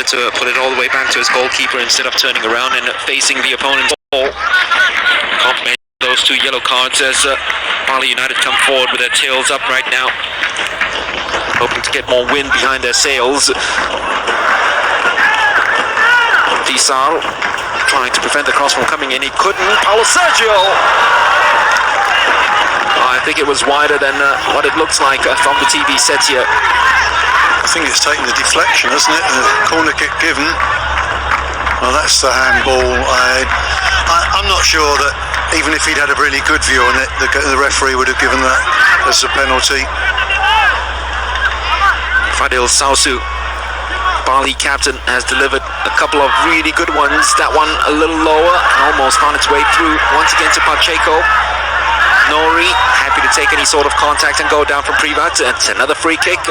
decided to put it all the way back to his goalkeeper instead of turning around and facing the opponent's ball. Those two yellow cards as Bali United come forward with their tails up right now, hoping to get more wind behind their sails. Tisal trying to prevent the cross from coming in. He couldn't. Paulo Sergio! I think it was wider than what it looks like from the TV set here. I think it's taken the deflection, hasn't it? The corner kick given. Well, that's the handball. I'm not sure that even if he'd had a really good view on it, the referee would have given that as a penalty. Fadil Sausu, Bali captain, has delivered a couple of really good ones. That one a little lower and almost found its way through once again to Pacheco. Nori happy to take any sort of contact and go down from Privat. It's another free kick.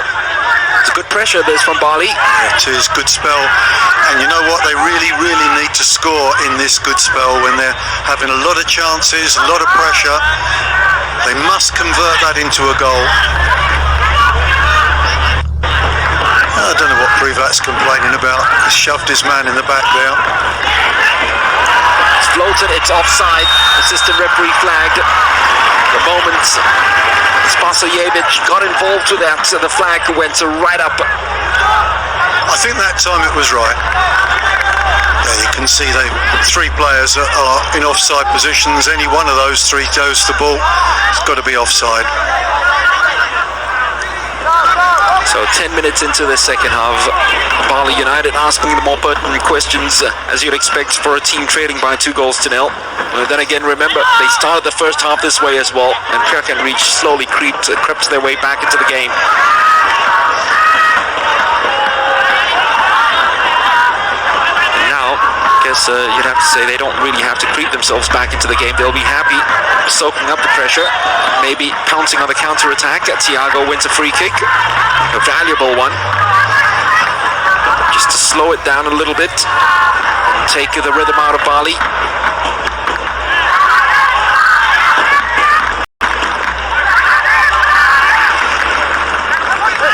It's good pressure this from Bali. It is good spell, and you know what, they really need to score in this good spell when they're having a lot of chances, a lot of pressure. They must convert that into a goal. I don't know what Privat's complaining about. He shoved his man in the back there. It's floated, it's offside. Assistant referee flagged. The moment Spasojevic got involved with that, the flag went right up. I think that time it was right. There you can see three players are in offside positions. Any one of those three goes to the ball, it's got to be offside. So 10 minutes into the second half, Bali United asking the more pertinent questions, as you'd expect for a team trailing by 2-0. Then again, remember, they started the first half this way as well, and Kirk and Reach slowly crept their way back into the game. And now, I guess you'd have to say they don't really have to creep themselves back into the game. They'll be happy soaking up the pressure, maybe pouncing on the counter-attack. Thiago wins a free kick, a valuable one, just to slow it down a little bit and take the rhythm out of Bali.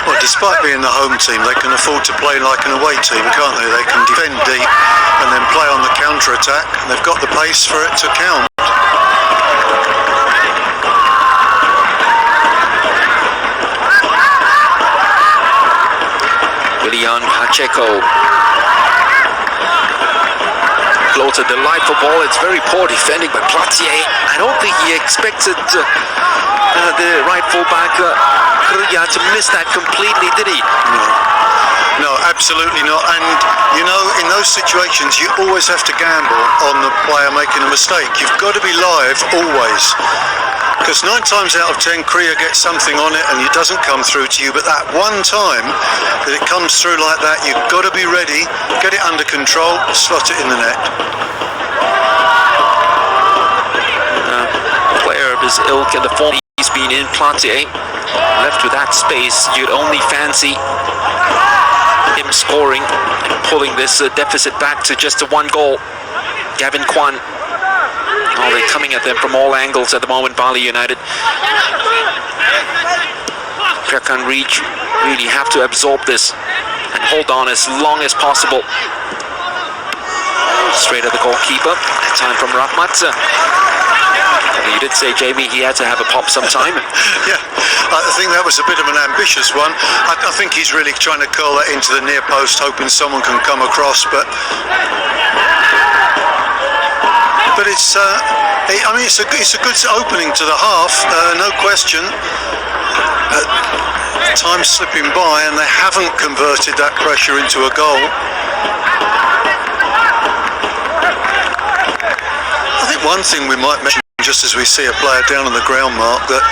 Well, despite being the home team, they can afford to play like an away team, can't they? They can defend deep and then play on the counter-attack, and they've got the pace for it to count. Willian Pacheco. Floats a delightful ball. It's very poor defending by Platier. I don't think he expected the right fullback to miss that completely, did he? No, absolutely not. And you know, in those situations, you always have to gamble on the player making a mistake. You've got to be live always. Because 9 times out of 10, Kriya gets something on it and it doesn't come through to you. But that one time that it comes through like that, you've got to be ready, get it under control, slot it in the net. Player of his ilk and the form he's been in, Platier, left with that space, you'd only fancy him scoring and pulling this deficit back to just a 1 goal. Gavin Kwan. Oh, they're coming at them from all angles at the moment, Bali United. Prakan Reach really have to absorb this and hold on as long as possible. Straight at the goalkeeper. Time from Rahmat. You did say, Jamie, he had to have a pop sometime. Yeah, I think that was a bit of an ambitious one. I think he's really trying to curl that into the near post, hoping someone can come across, but it's I mean, it's a good opening to the half, no question. Time's slipping by and they haven't converted that pressure into a goal. I think one thing we might mention, just as we see a player down on the ground, Mark, that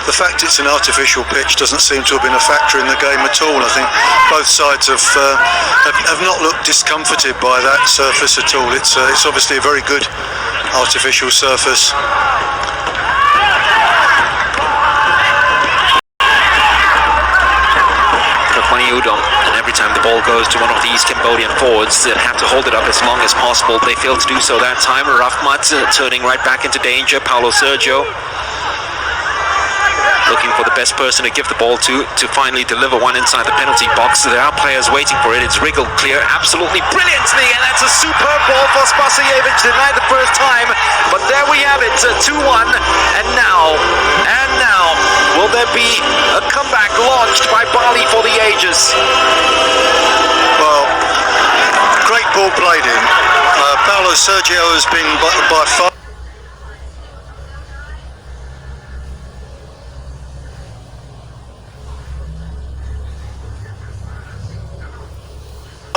the fact it's an artificial pitch doesn't seem to have been a factor in the game at all. I think both sides have not looked discomforted by that surface at all. It's obviously a very good artificial surface. And every time the ball goes to one of these Cambodian forwards, they have to hold it up as long as possible. They failed to do so that time. Rahmat turning right back into danger. Paulo Sergio. looking for the best person to give the ball to finally deliver one inside the penalty box. There are players waiting for it. It's wriggled clear absolutely brilliantly, and that's a superb ball for Spasojevic. Denied the first time, but there we have it, 2-1, and now, will there be a comeback launched by Bali for the ages? Well, great ball played in. Paulo Sergio has been by far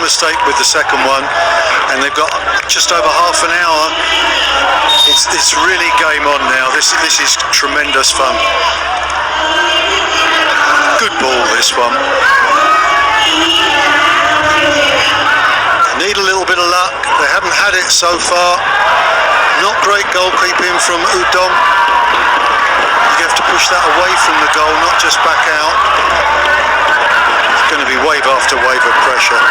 mistake with the second one, and they've got just over half an hour. It's really game on now. This is tremendous fun. Good ball, this one. Need a little bit of luck. They haven't had it so far. Not great goalkeeping from Udom. You have to push that away from the goal, not just back out. It's going to be wave after wave of pressure.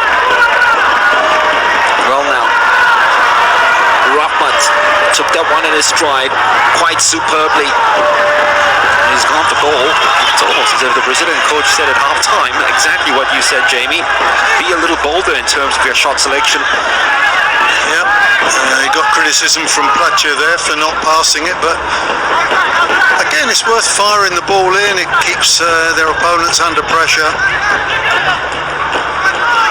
Well now, Rahmat took that one in his stride quite superbly. He's gone for goal. It's almost as if the Brazilian coach said at half-time exactly what you said, Jamie. Be a little bolder in terms of your shot selection. Yeah, he got criticism from Placha there for not passing it, but again, it's worth firing the ball in. It keeps their opponents under pressure.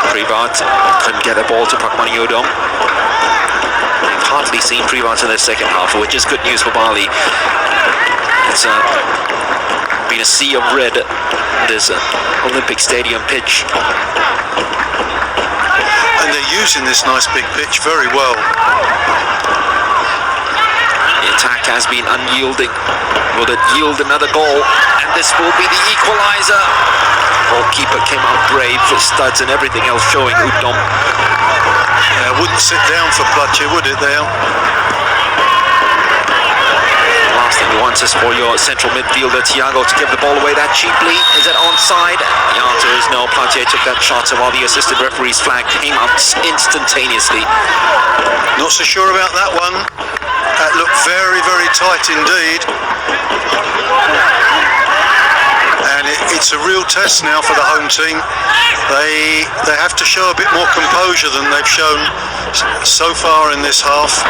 Privat couldn't get the ball to Pakmani Udom. We've hardly seen Privat in the second half, which is good news for Bali. It's been a sea of red in this Olympic Stadium pitch. And they're using this nice big pitch very well. The attack has been unyielding. Will it yield another goal? And this will be the equalizer. Goalkeeper came out brave, with studs and everything else showing Udom. Yeah, wouldn't sit down for Placha, would it there? Last thing you want is for your central midfielder Thiago to give the ball away that cheaply. Is it onside? The answer is no. Placha took that shot, while the assistant referee's flag came out instantaneously. Not so sure about that one. That looked very, very tight indeed. And it's a real test now for the home team. They have to show a bit more composure than they've shown so far in this half.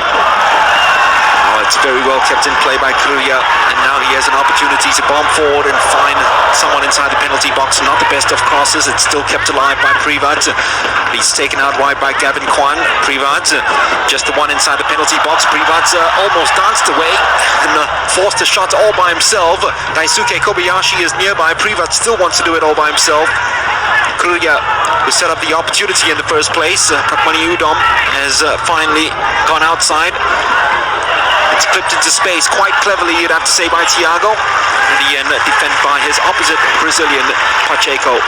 Oh, it's very well kept in play by Kruja, and now he has an opportunity to bomb forward and find someone inside the penalty box. Not the best of crosses. It's still kept alive by Privat. He's taken out wide by Gavin Kwan. Privat just the one inside the penalty box. Privat almost danced away and forced a shot all by himself. Daisuke Kobayashi is nearby. Privat still wants to do it all by himself. Kruja, who set up the opportunity in the first place. Pakmani Udom has finally gone outside. It's clipped into space quite cleverly, you'd have to say, by Thiago. In the end, defended by his opposite Brazilian, Pacheco.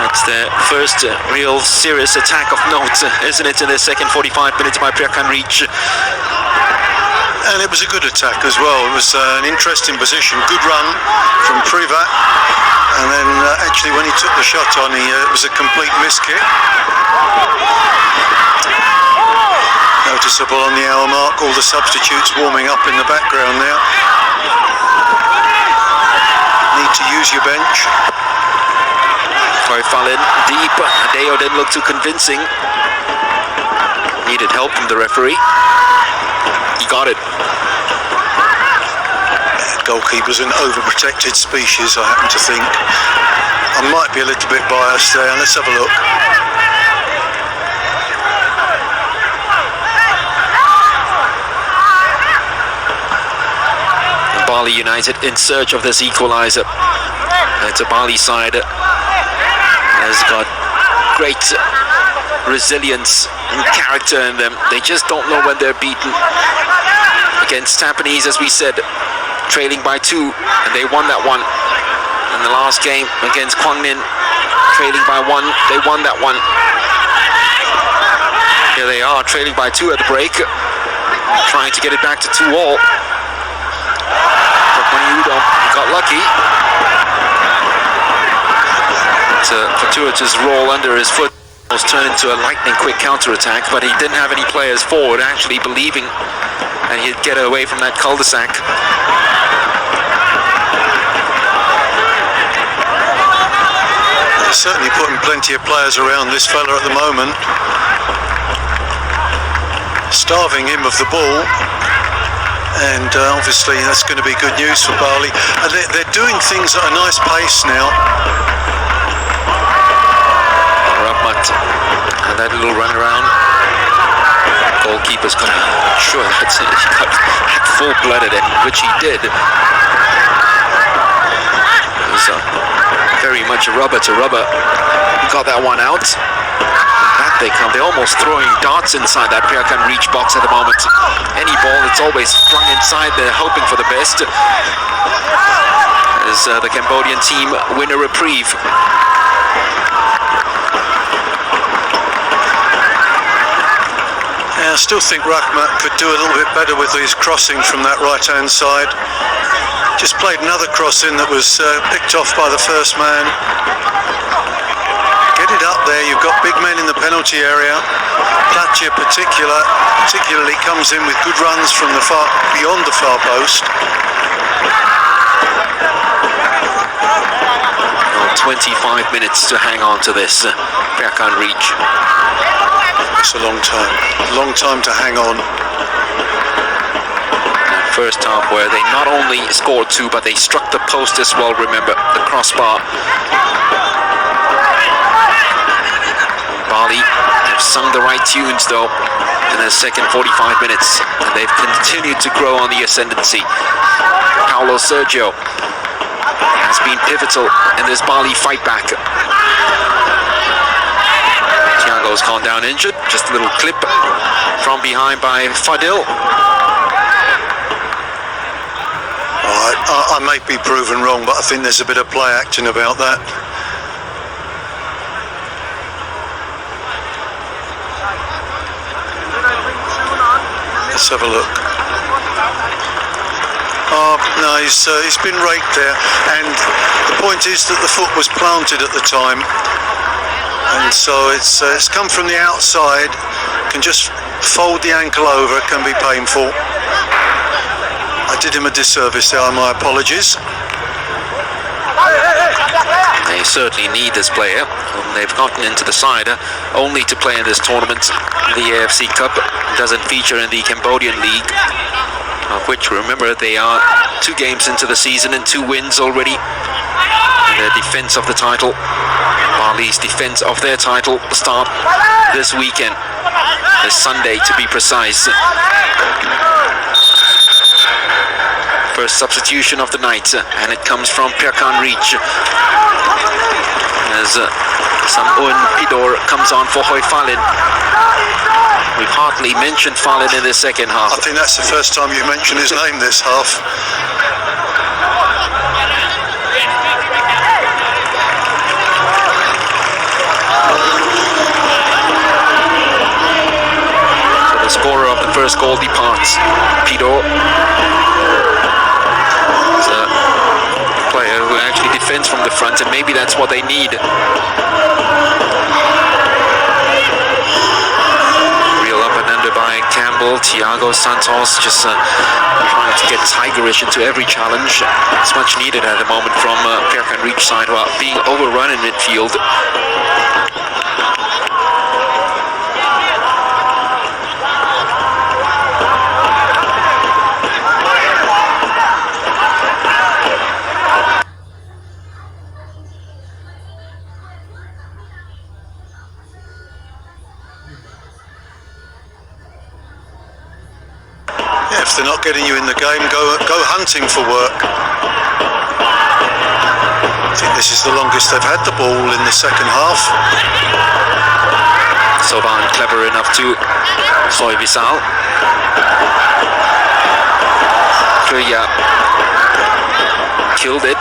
That's the first real serious attack of note, isn't it, in the second 45 minutes by Priyakan Reach. And it was a good attack as well. It was an interesting position, good run from Privat. And then actually when he took the shot on, it was a complete miss kick. Noticeable on the hour mark, all the substitutes warming up in the background now. Need to use your bench. Fell in deep. Adeo didn't look too convincing. Needed help from the referee. He got it. Goalkeeper's an overprotected species, I happen to think. I might be a little bit biased there. Let's have a look. Bali United in search of this equalizer. It's a Bali side that has got great resilience and character in them. They just don't know when they're beaten. Against Japanese, as we said, trailing by 2, and they won that one. In the last game against Kwangmin, trailing by 1, they won that one. Here they are, trailing by 2 at the break, trying to get it back to 2-all. Pakmani Udom got lucky. It's a fortuitous roll under his foot. was turned into a lightning quick counter-attack, but he didn't have any players forward actually believing that he'd get away from that cul-de-sac. They're certainly putting plenty of players around this fella at the moment, starving him of the ball, and obviously that's going to be good news for Bali. And they're doing things at a nice pace now. And that little run around, goalkeeper's gonna, sure, that's it, he got full-blooded it, which he did. It was very much a rubber to rubber. Got that one out. Back they come. They're almost throwing darts inside that Prakan reach box at the moment. Any ball, it's always flung inside. They're hoping for the best. As the Cambodian team win a reprieve. I still think Rahmat could do a little bit better with his crossing from that right-hand side. Just played another cross in that was picked off by the first man. Get it up there, you've got big men in the penalty area. Platje particularly comes in with good runs from the beyond the far post. 25 minutes to hang on to this Prakan reach. It's a long time to hang on. That first half where they not only scored two, but they struck the post as well, remember, the crossbar. Bali have sung the right tunes though in the second 45 minutes, and they've continued to grow on the ascendancy. Paulo Sergio has been pivotal in this Bali fight back. Thiago's gone down injured. Just a little clip from behind by Fadil. I may be proven wrong, but I think there's a bit of play acting about that. Let's have a look. Oh, no, he's been raked there, and the point is that the foot was planted at the time, and so it's come from the outside, can just fold the ankle over, can be painful. I did him a disservice there, my apologies. They certainly need this player. They've gotten into the side only to play in this tournament. The AFC Cup doesn't feature in the Cambodian League, of which, remember, they are 2 games into the season and 2 wins already. And their defense of the title, Bali's defense of their title, start this weekend, this Sunday to be precise. First substitution of the night, and it comes from Prakan Reach. As Samun Pidor comes on for Hoi Falin. We've hardly mentioned Falin in the second half. I think that's the first time you've mentioned his name this half. So the scorer of the first goal departs. Pidor is a player who actually defends from the front, and maybe that's what they need. By Campbell, Thiago Santos just trying to get tigerish into every challenge. It's much needed at the moment from Prakan Reach side, while being overrun in midfield. If they're not getting you in the game, go hunting for work. I think this is the longest they've had the ball in the second half. Soban clever enough to Soy Visal. Kriya killed it.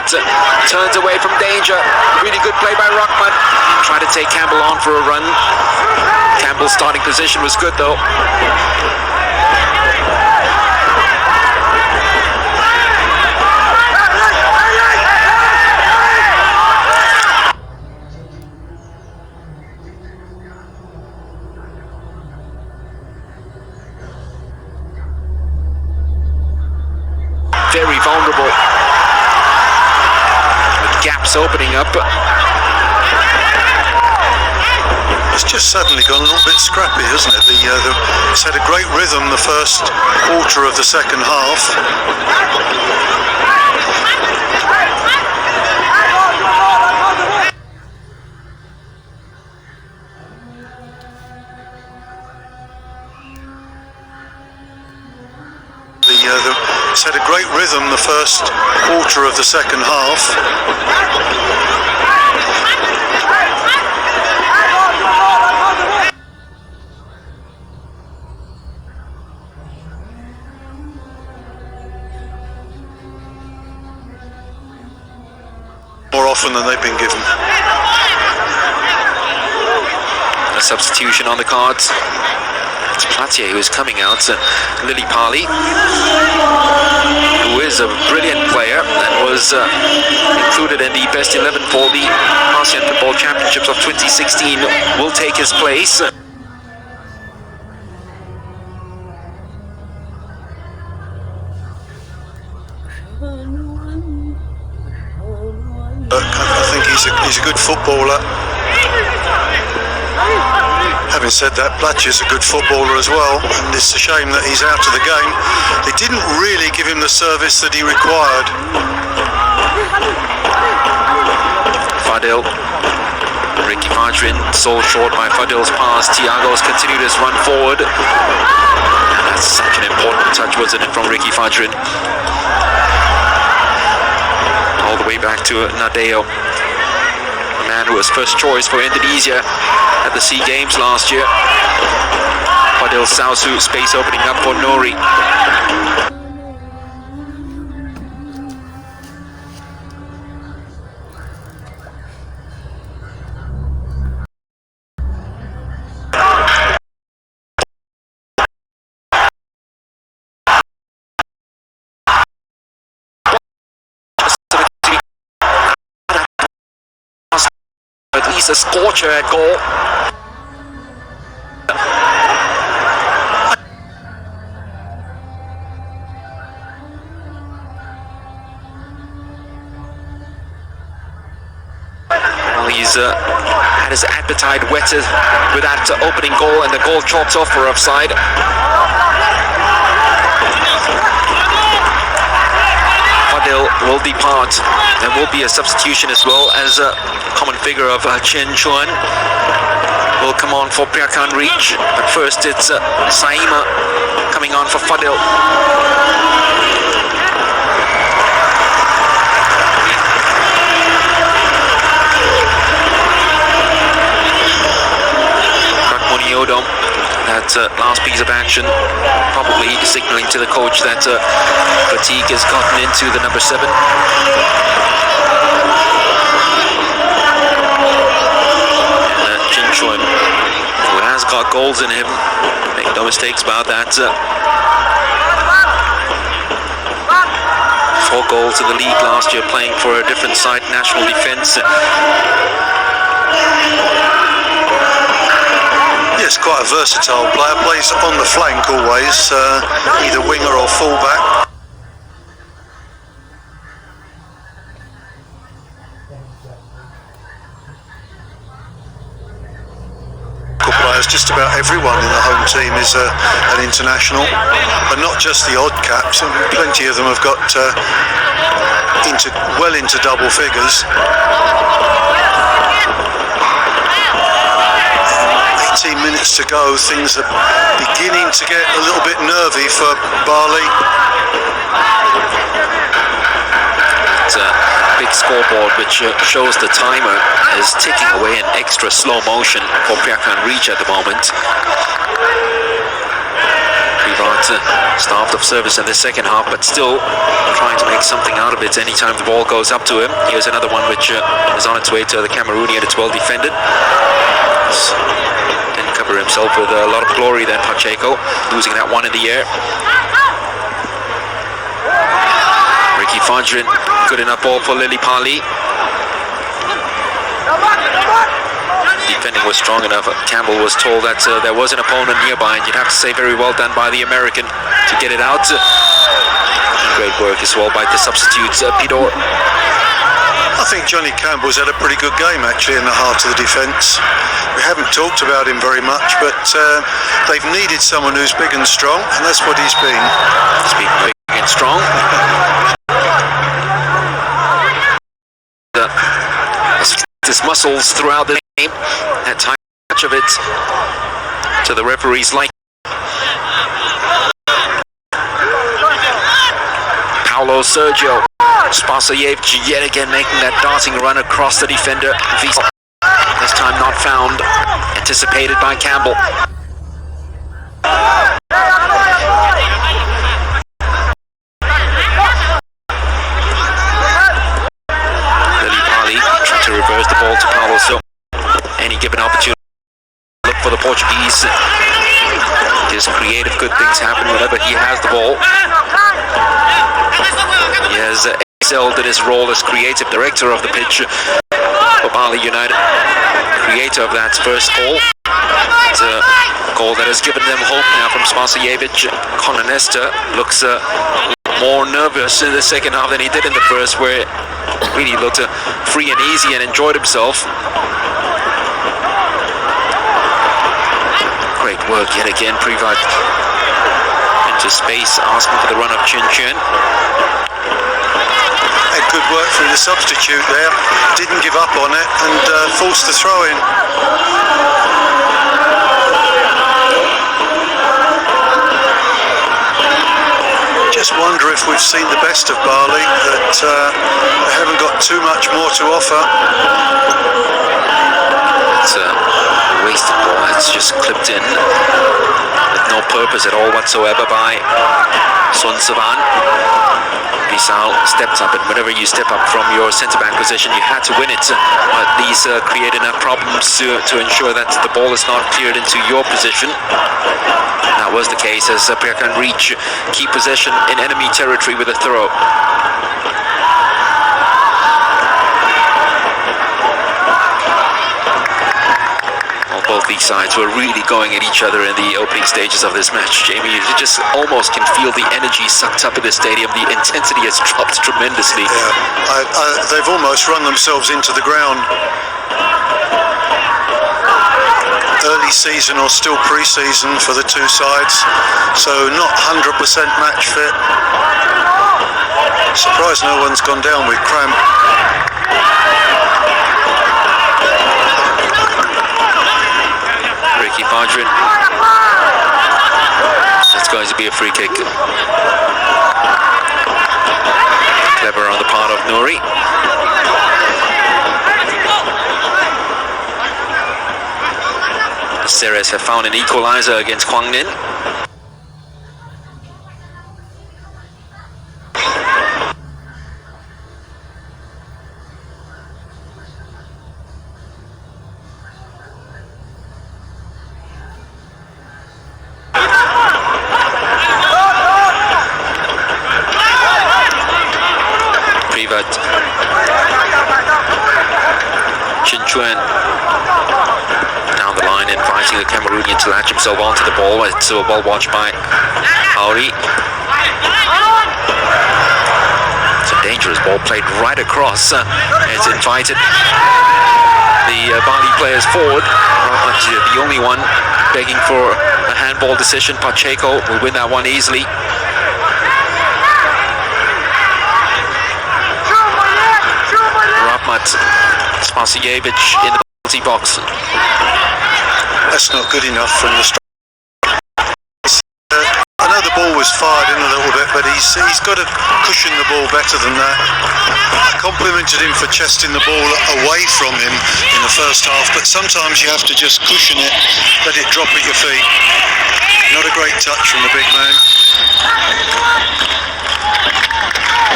turns away from danger. Really good play by Rockman. Tried to take Campbell on for a run. Campbell's starting position was good though. Very vulnerable. With gaps opening up. It's just suddenly gone a little bit scrappy, hasn't it? It's had a great rhythm the first quarter of the second half. It's had a great rhythm the first quarter of the second half. More often than they've been given. A substitution on the cards. It's Platier who is coming out. Lily Parley, who is a brilliant player and was included in the best 11 for the ASEAN Football Championships of 2016, will take his place. I think he's a good footballer. Having said that, Platcher's a good footballer as well, and it's a shame that he's out of the game. They didn't really give him the service that he required. Fadil, Ricky Margarine, sold short by Fadil's pass. Thiago's continued his run forward. And that's such an important touch, wasn't it, from Ricky Fadrin? All the way back to Nadeo, a man who was first choice for Indonesia at the SEA Games last year. Fadil Sausu, space opening up for Nori. At least a scorcher at goal. Well, he's had his appetite whetted with that opening goal, and the goal chalked off for offside. Fadil will depart. There will be a substitution as well, as a common figure of Chen Chuan will come on for Priakan Reach. But first it's Saima coming on for Fadil. Moniodo, that last piece of action, probably signaling to the coach that fatigue has gotten into the number 7. And Jin Chuan, who has got goals in him, make no mistakes about that. 4 goals in the league last year, playing for a different side, National Defence. Yes, quite a versatile player, plays on the flank always, either winger or fullback. Players, just about everyone in the home team is an international, and not just the odd caps. Plenty of them have got well into double figures. 18 minutes to go, things are beginning to get a little bit nervy for Bali. It's a big scoreboard which shows the timer is ticking away in extra slow motion for Priakan Reach at the moment. About starved of service in the second half, but still trying to make something out of it anytime the ball goes up to him. Here's another one which is on its way to the Cameroonian. It's well defended. Didn't cover himself with a lot of glory then, Pacheco, losing that one in the air. Ricky Fajrin, good enough ball for Lily Pali. Defending was strong enough. Campbell was told that there was an opponent nearby, and you'd have to say very well done by the American to get it out. Great work as well by the substitute, Pidor. I think Johnny Campbell's had a pretty good game actually in the heart of the defence. We haven't talked about him very much, but they've needed someone who's big and strong, and that's what he's been. He's been big and strong. His muscles throughout the game. That touch of it to the referee's like. Paulo Sergio Spasojevic yet again making that darting run across the defender. This time not found. Anticipated by Campbell. To reverse the ball to Paulo, so any given opportunity, look for the Portuguese. His creative good things happen whenever he has the ball. He has excelled in his role as creative director of the pitch for Bali United. Creator of that first goal. It's a goal that has given them hope now from Spasojevic. Conor Nesta looks more nervous in the second half than he did in the first, where really looked free and easy and enjoyed himself. Great work yet again. Privat into space, asking for the run of Chin Chin. Had good work through the substitute there. Didn't give up on it and forced the throw in. Just wonder if we've seen the best of Bali, that they haven't got too much more to offer. It's a wasted ball that's just clipped in with no purpose at all whatsoever by Sun Savan. Bissau stepped up, and whenever you step up from your centre-back position, you had to win it. But these create enough problems to ensure that the ball is not cleared into your position. That was the case as Pierre can reach key possession in enemy territory with a throw. Both these sides were really going at each other in the opening stages of this match. Jamie, you just almost can feel the energy sucked up in the stadium. The intensity has dropped tremendously. Yeah, they've almost run themselves into the ground. Early season or still pre-season for the two sides, so not 100% match fit. Surprised no one's gone down with cramp. Ricky Fajrin. It's going to be a free kick. Clever on the part of Nouri. The Ceres have found an equalizer against Quang Ninh. Down the line, inviting the Cameroonian to latch himself onto the ball. It's well watched by Auri. It's a dangerous ball played right across. It's invited the Bali players forward. The only one begging for a handball decision. Pacheco will win that one easily. Spasojevic in the penalty box. That's not good enough from the strike. I know the ball was fired in a little bit, but he's got to cushion the ball better than that. I complimented him for chesting the ball away from him in the first half, but sometimes you have to just cushion it, let it drop at your feet. Not a great touch from the big man.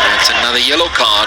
That's another yellow card.